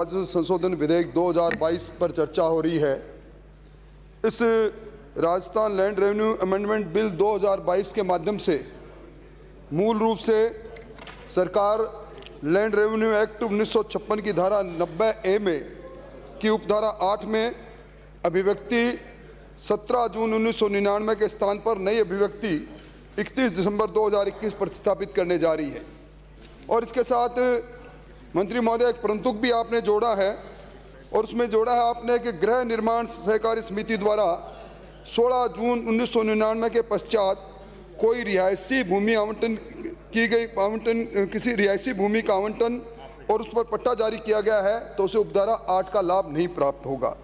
आज संशोधन विधेयक 2022 पर चर्चा हो रही है। इस Rajasthan land revenue amendment bill 2022 के माध्यम से मूल रूप से सरकार लैंड रेवेन्यू एक्ट 1956 की धारा 90A में की उपधारा 8 में अभिव्यक्ति 17 जून 1999 के स्थान पर नई अभिव्यक्ति 31 दिसंबर 2021 प्रतिस्थापित करने जा रही है। और इसके साथ मंत्री महोदय एक परंतुक भी आपने जोड़ा है, और उसमें जोड़ा है आपने कि गृह निर्माण सहकारी समिति द्वारा 16 जून 1999 के पश्चात कोई रिहायशी भूमि आवंटन की गई किसी रिहायशी भूमि का आवंटन और उस पर पट्टा जारी किया गया है तो उसे उपधारा 8 का लाभ नहीं प्राप्त होगा।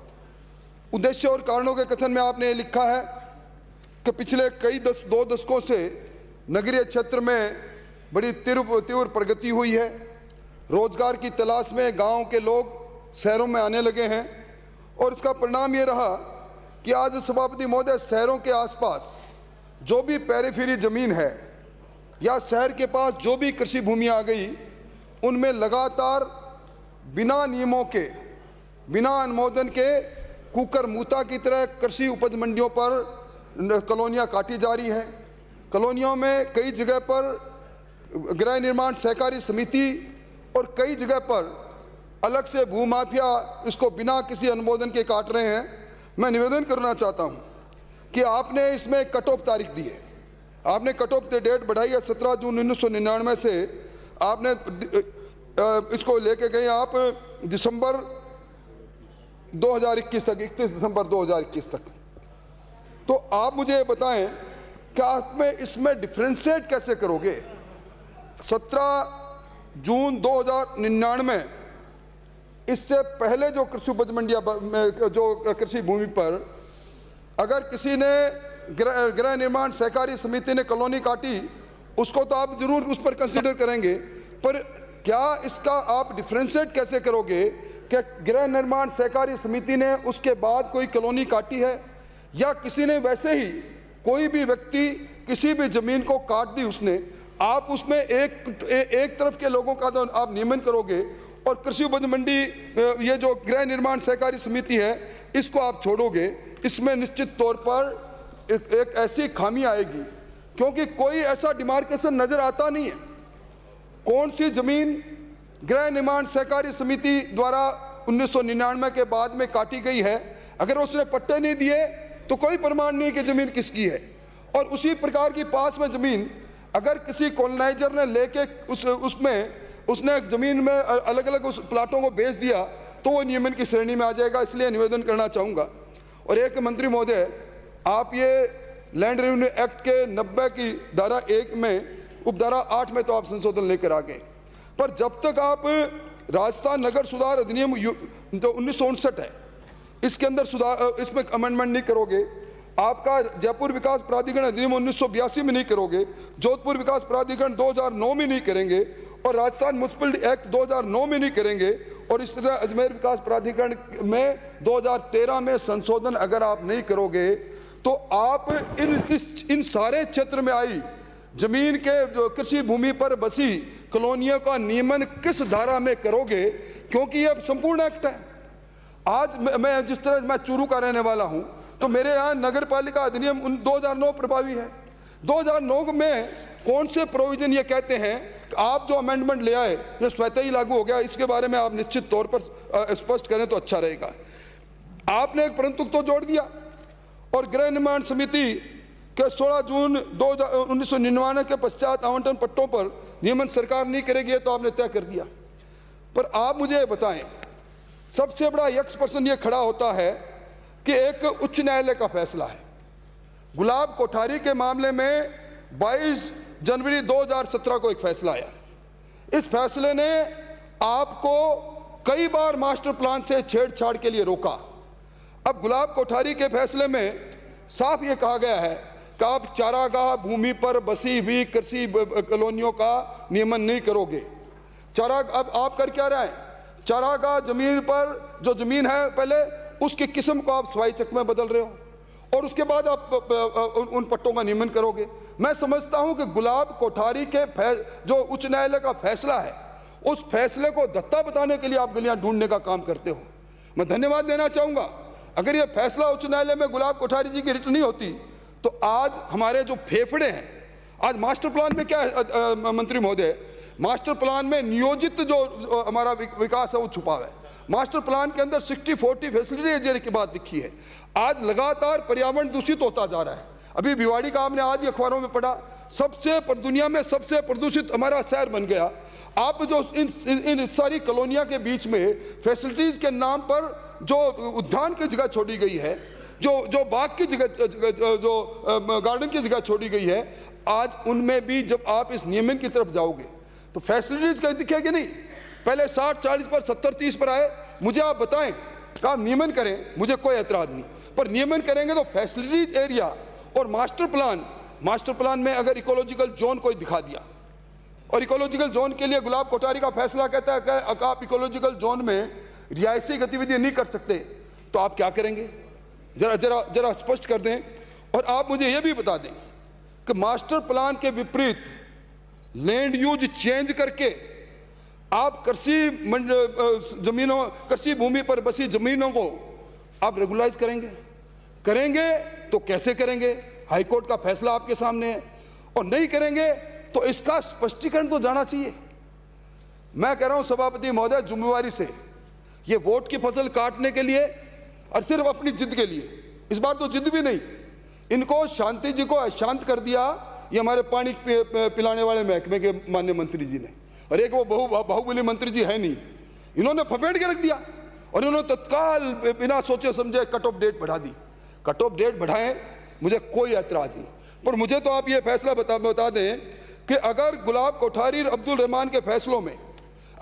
उद्देश्य और कारणों के कथन में आपने लिखा है कि पिछले दो दशकों से नगरीय क्षेत्र में बड़ी तीव्र प्रगति हुई है। रोजगार की तलाश में गांव के लोग शहरों में आने लगे हैं और इसका परिणाम ये रहा कि आज सभापति महोदय शहरों के आसपास जो भी पेरिफेरी जमीन है या शहर के पास जो भी कृषि भूमि आ गई, उनमें लगातार बिना नियमों के, बिना अनुमोदन के कुकर मूता की तरह कृषि उपज मंडियों पर कॉलोनियां काटी जा रही है। कॉलोनियों में कई जगह पर गृह निर्माण सहकारी समिति और कई जगह पर अलग से भूमाफिया इसको बिना किसी अनुमोदन के काट रहे हैं। मैं निवेदन करना चाहता हूं कि आपने इसमें कट ऑफ तारीख दी है, आपने कट ऑफ डेट बढ़ाई है 17 जून 1999 से आपने इसको लेके गए आप दिसंबर 2021 तक, 31 दिसंबर 2021 तक। तो आप मुझे बताएं कि आप में इसमें डिफ्रेंशिएट कैसे करोगे? 17 जून 2099 इससे पहले जो कृषि उपज मंडिया में जो कृषि भूमि पर अगर किसी ने गृह निर्माण सहकारी समिति ने कॉलोनी काटी, उसको तो आप जरूर उस पर कंसीडर करेंगे, पर क्या इसका आप डिफ्रेंशिएट कैसे करोगे कि गृह निर्माण सहकारी समिति ने उसके बाद कोई कॉलोनी काटी है या किसी ने वैसे ही कोई भी व्यक्ति किसी भी जमीन को काट दी उसने, आप उसमें एक तरफ के लोगों का तो आप नियमन करोगे और कृषि उपज मंडी ये जो गृह निर्माण सहकारी समिति है इसको आप छोड़ोगे। इसमें निश्चित तौर पर एक ऐसी खामी आएगी क्योंकि कोई ऐसा डिमार्केशन नजर आता नहीं है। कौन सी जमीन गृह निर्माण सहकारी समिति द्वारा 1999 के बाद में काटी गई है, अगर उसने पट्टे नहीं दिए तो कोई प्रमाण नहीं कि जमीन किसकी है। और उसी प्रकार की पास में जमीन अगर किसी कॉलोनाइजर ने लेके उसने जमीन में अलग अलग उस प्लाटों को बेच दिया तो वो नियमन की श्रेणी में आ जाएगा। इसलिए निवेदन करना चाहूँगा। और एक मंत्री महोदय, आप ये लैंड रेवेन्यू एक्ट के 90 की धारा 1 में उपधारा 8 में तो आप संशोधन लेकर आ गए, पर जब तक आप राजस्थान नगर सुधार अधिनियम जो 1959 है इसके अंदर सुधार, इसमें अमेंडमेंट नहीं करोगे, आपका जयपुर विकास प्राधिकरण अधिनियम 1982 में नहीं करोगे, जोधपुर विकास प्राधिकरण 2009 में नहीं करेंगे और राजस्थान म्युनिसिपल एक्ट 2009 में नहीं करेंगे, और इस तरह अजमेर विकास प्राधिकरण में 2013 में संशोधन अगर आप नहीं करोगे तो आप इन सारे क्षेत्र में आई जमीन के जो कृषि भूमि पर बसी कॉलोनियों का नियमन किस धारा में करोगे? क्योंकि यह संपूर्ण एक्ट है। आज मैं जिस तरह मैं चूरू का रहने वाला हूं तो मेरे यहाँ नगर पालिका अधिनियम 2009 प्रभावी है। 2009 में कौन से प्रोविजन ये कहते हैं कि आप जो अमेंडमेंट ले आए ये स्वतः ही लागू हो गया? इसके बारे में आप निश्चित तौर पर स्पष्ट करें तो अच्छा रहेगा। आपने एक परंतुक तो जोड़ दिया और गृह निर्माण समिति के 16 जून 1999 के पश्चात आवंटन पट्टों पर नियमन सरकार नहीं करेगी तो आपने तय कर दिया। पर आप मुझे बताएं, सबसे बड़ा यक्ष प्रश्न ये खड़ा होता है कि एक उच्च न्यायालय का फैसला है। गुलाब कोठारी के मामले में 22 जनवरी 2017 को एक फैसला आया। इस फैसले ने आपको कई बार मास्टर प्लान से छेड़छाड़ के लिए रोका। अब गुलाब कोठारी के फैसले में साफ ये कहा गया है कि आप चारागाह भूमि पर बसी हुई कृषि कॉलोनियों का नियमन नहीं करोगे। अब आप कर क्या रहे हैं? चारागाह जमीन पर जो जमीन है पहले उसकी किस्म को आप सवाई चक में बदल रहे हो और उसके बाद आप उन पट्टों का नियमन करोगे। मैं समझता हूं कि गुलाब कोठारी के जो उच्च न्यायालय का फैसला है उस फैसले को धत्ता बताने के लिए आप गलियां ढूंढने का काम करते हो। मैं धन्यवाद देना चाहूँगा, अगर ये फैसला उच्च न्यायालय में गुलाब कोठारी जी की रिट नहीं होती तो आज हमारे जो फेफड़े हैं, आज मास्टर प्लान में क्या है मंत्री महोदय, मास्टर प्लान में नियोजित जो हमारा विकास है वो छुपा है। मास्टर प्लान के अंदर 60-40 फैसिलिटी एरिया की बात लिखी है। आज लगातार पर्यावरण दूषित होता जा रहा है। अभी भिवाड़ी का हमने आज अखबारों में पढ़ा, दुनिया में सबसे प्रदूषित हमारा शहर बन गया। आप जो इन सारी कॉलोनिया के बीच में फैसिलिटीज के नाम पर जो उद्यान की जगह छोड़ी गई है, जो बाग की जगह, जो गार्डन की जगह छोड़ी गई है, आज उनमें भी जब आप इस नियमन की तरफ जाओगे तो फैसिलिटीज कहीं दिखेगी नहीं। पहले 60-40 पर 70-30 पर आए। मुझे आप बताएं कि आप नियमन करें, मुझे कोई एतराज नहीं, पर नियमन करेंगे तो फैसिलिटीज एरिया और मास्टर प्लान में अगर इकोलॉजिकल जोन कोई दिखा दिया और इकोलॉजिकल जोन के लिए गुलाब कोठारी का फैसला कहता है कि आप इकोलॉजिकल जोन में रिहायशी गतिविधि नहीं कर सकते, तो आप क्या करेंगे? जरा स्पष्ट कर दें। और आप मुझे यह भी बता दें कि मास्टर प्लान के विपरीत लैंड यूज चेंज करके आप कृषि भूमि पर बसी जमीनों को आप रेगुलाइज करेंगे तो कैसे करेंगे? हाईकोर्ट का फैसला आपके सामने है। और नहीं करेंगे तो इसका स्पष्टीकरण तो जाना चाहिए। मैं कह रहा हूं सभापति महोदय, जिम्मेवारी से ये वोट की फसल काटने के लिए और सिर्फ अपनी जिद के लिए, इस बार तो जिद भी नहीं, इनको शांति जी को अशांत कर दिया ये हमारे पानी पिलाने वाले महकमे के माननीय मंत्री जी ने, और एक वो बाहुबली मंत्री जी है नहीं, इन्होंने फपेट के रख दिया और इन्होंने तत्काल बिना सोचे समझे कट ऑफ डेट बढ़ा दी। कट ऑफ डेट बढ़ाएं, मुझे कोई ऐतराज नहीं, पर मुझे तो आप ये फैसला बता दें कि अगर गुलाब कोठारी और अब्दुल रहमान के फैसलों में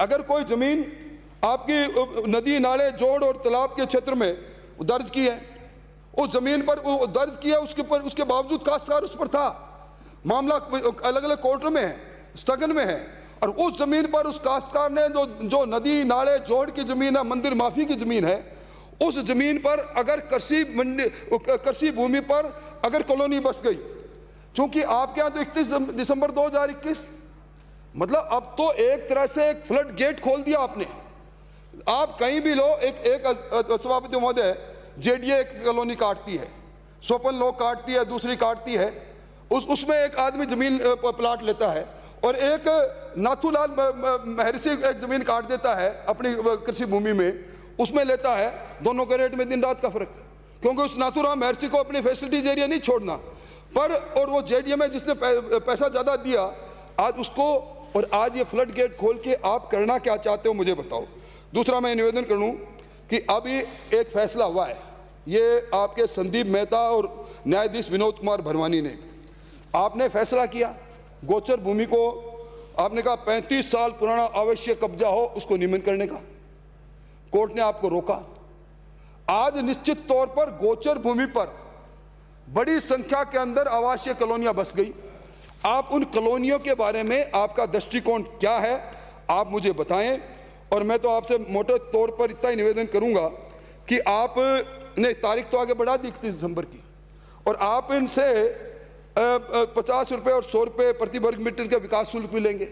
अगर कोई जमीन आपकी नदी नाले जोड़ और तालाब के क्षेत्र में दर्ज की है, उस जमीन पर दर्ज किया, उसके बावजूद काश्तकार उस पर था, मामला अलग अलग कोर्ट में है, स्थगन में है, और उस जमीन पर उस काश्तकार ने जो नदी नाले जोड़ की जमीन है, मंदिर माफी की जमीन है, उस जमीन पर अगर कृषि भूमि पर अगर कॉलोनी बस गई, क्योंकि आपके यहाँ तो 31 दिसंबर 2021, मतलब अब तो एक तरह से एक फ्लड गेट खोल दिया आपने। आप कहीं भी लो, एक सभापति महोदय, जेडीए एक कॉलोनी काटती है, स्वपन लोग काटती है, दूसरी काटती है, उसमें एक आदमी जमीन प्लाट लेता है और एक नाथूलाल महर्षि एक जमीन काट देता है अपनी कृषि भूमि में, उसमें लेता है, दोनों के रेट में दिन रात का फर्क, क्योंकि उस नाथूराम महर्षि को अपनी फैसिलिटीज एरिया नहीं छोड़ना पर, और वो जेडीए में जिसने पैसा ज़्यादा दिया आज उसको, और आज ये फ्लड गेट खोल के आप करना क्या चाहते हो मुझे बताओ। दूसरा मैं निवेदन करूं कि अभी एक फैसला हुआ है, ये आपके संदीप मेहता और न्यायाधीश विनोद कुमार भरवानी ने, आपने फैसला किया गोचर भूमि को, आपने कहा 35 साल पुराना आवश्यक कब्जा हो उसको नियमन करने का, कोर्ट ने आपको रोका। आज निश्चित तौर पर गोचर भूमि पर बड़ी संख्या के अंदर आवासीय कॉलोनियां बस गई। आप उन कॉलोनियों के बारे में आपका दृष्टिकोण क्या है आप मुझे बताएं, और मैं तो आपसे मोटे तौर पर इतना ही निवेदन करूंगा कि आपने तारीख तो आगे बढ़ा दी 31 दिसंबर की, और आप इनसे 50 रुपये और 100 रुपये प्रति वर्ग मीटर का विकास शुल्क भी लेंगे,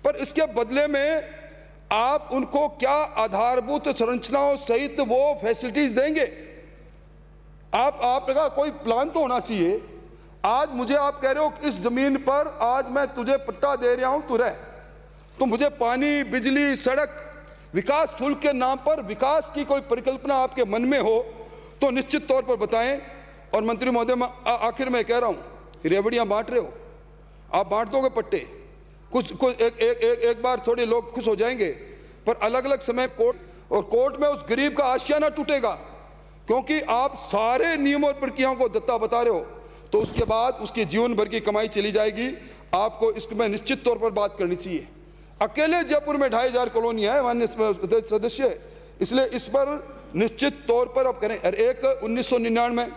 पर इसके बदले में आप उनको क्या आधारभूत संरचनाओं सहित वो फैसिलिटीज देंगे? आपका कोई प्लान तो होना चाहिए। आज मुझे आप कह रहे हो कि इस जमीन पर आज मैं तुझे पट्टा दे रहा हूं, तू रह, तो मुझे पानी, बिजली, सड़क, विकास शुल्क के नाम पर विकास की कोई परिकल्पना आपके मन में हो तो निश्चित तौर पर बताएं। और मंत्री महोदय, मैं आखिर में कह रहा हूं, रेवड़ियां बांट रहे हो, आप बांट दोगे पट्टे, कुछ एक बार थोड़े लोग खुश हो जाएंगे, पर अलग अलग समय कोर्ट में उस गरीब का आशियाना टूटेगा, क्योंकि आप सारे नियमों और प्रक्रियाओं को दत्ता बता रहे हो, तो उसके बाद उसकी जीवन भर की कमाई चली जाएगी। आपको इसमें निश्चित तौर पर बात करनी चाहिए। अकेले जयपुर में 2500 कॉलोनियां है माननीय सदस्य, इसलिए इस पर निश्चित तौर पर आप करें। और एक 1999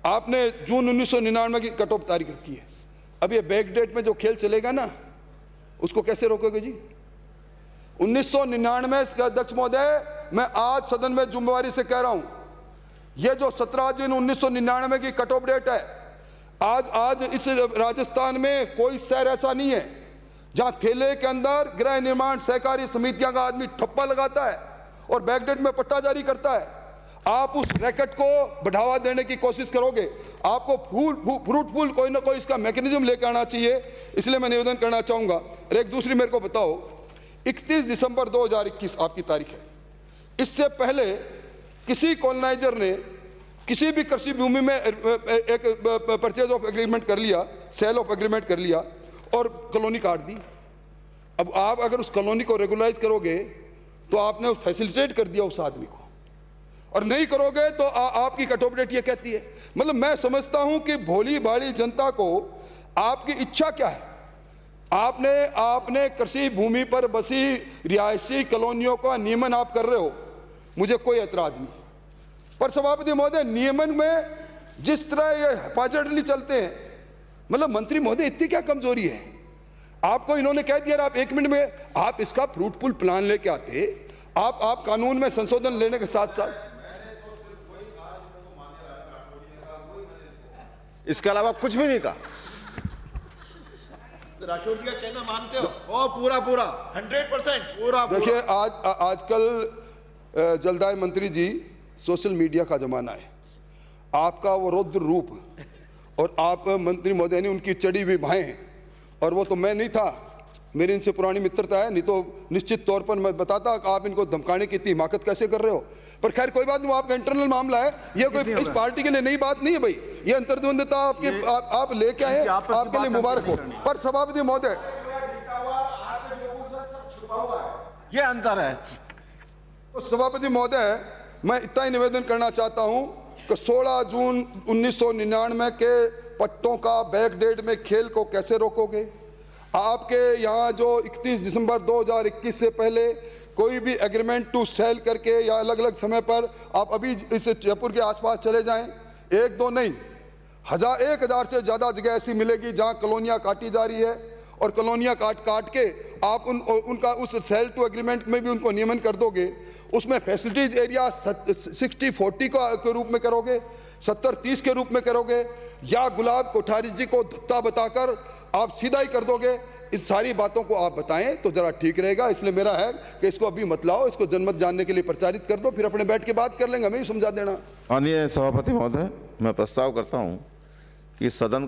आपने जून 1999 की कट ऑफ तारीख रखी है, अब ये बैक डेट में जो खेल चलेगा ना, उसको कैसे रोकोगे जी? 1999 अध्यक्ष महोदय, मैं आज सदन में जिम्मेवारी से कह रहा हूं, ये जो 17 जून 1999 की कट ऑफ डेट है, आज इस राजस्थान में कोई शहर ऐसा नहीं है जहां ठेले के अंदर गृह निर्माण सहकारी समितियां का आदमी ठप्पा लगाता है और बैकडेट में पट्टा जारी करता है, आप उस रैकेट को बढ़ावा देने की कोशिश करोगे। आपको फ्रूटफुल कोई ना कोई इसका मैकेनिज्म लेकर आना चाहिए। इसलिए मैं निवेदन करना चाहूंगा। और एक दूसरी मेरे को बताओ, 31 दिसंबर 2021 आपकी तारीख है। इससे पहले किसी कॉलोनाइजर ने किसी भी कृषि भूमि में एक परचेज ऑफ एग्रीमेंट कर लिया, सेल ऑफ एग्रीमेंट कर लिया और कॉलोनी काट दी। अब आप अगर उस कॉलोनी को रेगुलराइज करोगे तो आपने फैसिलिटेट कर दिया उस आदमी को, और नहीं करोगे तो आपकी कटोपडेट ये कहती है। मतलब मैं समझता हूं कि भोली भाली जनता को आपकी इच्छा क्या है। आपने कृषि भूमि पर बसी रिहायशी कॉलोनियों का नियमन आप कर रहे हो, मुझे कोई एतराज नहीं। पर सभापति महोदय, नियमन में जिस तरह ये हैपाजर्डली चलते हैं, मतलब मंत्री महोदय इतनी क्या कमजोरी है? आपको इन्होंने कह दिया आप 1 मिनट में आप इसका फ्रूटफुल प्लान लेके आते, आप कानून में संशोधन लेने के साथ साथ इसके अलावा कुछ भी नहीं कहा। राठौर जी का कहना मानते हो? ओ पूरा 100% पूरा। देखिए, आजकल जलदाय मंत्री जी, सोशल मीडिया का जमाना है। आपका वो रौद्र रूप और आप मंत्री महोदय ने उनकी चढ़ी हुई बाहें, और वो तो मैं नहीं था, मेरी इनसे पुरानी मित्रता है, नहीं तो निश्चित तौर पर मैं बताता कि आप इनको धमकाने की इतनी हिमाकत कैसे कर रहे हो। पर खैर कोई बात नहीं, वो आपका इंटरनल मामला है, ये कोई इस पार्टी के लिए नई बात नहीं है भाई। ये अंतर्द्वंदता आप लेके आए, आपके लिए मुबारक हो। पर सभापति महोदय, ये अंतर है। तो सभापति महोदय, मैं इतना ही निवेदन करना चाहता हूं कि 16 जून 1999 के पट्टों का बैकडेट में खेल को कैसे रोकोगे? आपके यहाँ जो 31 दिसंबर 2021 से पहले कोई भी एग्रीमेंट टू सेल करके या अलग अलग समय पर आप अभी इस जयपुर के आसपास चले जाएं, 1-2 नहीं, 1000 से ज़्यादा जगह ऐसी मिलेगी जहाँ कॉलोनियाँ काटी जा रही है, और कॉलोनियाँ काट के आप उनका उस सेल टू एग्रीमेंट में भी उनको नियमन कर दोगे। उसमें फैसिलिटीज एरिया 60-40 के रूप में करोगे, 70-30 के रूप में करोगे, या गुलाब कोठारी जी को धत्ता बताकर आप सीधा ही कर दोगे? इस सारी बातों को आप बताएं तो जरा ठीक रहेगा। इसलिए मेरा है कि इसको अभी मत लाओ, इसको जनमत जानने के लिए प्रचारित कर दो, फिर अपने बैठ के बात कर लेंगे, हमें ही समझा देना। माननीय सभापति महोदय, मैं प्रस्ताव करता हूं कि सदन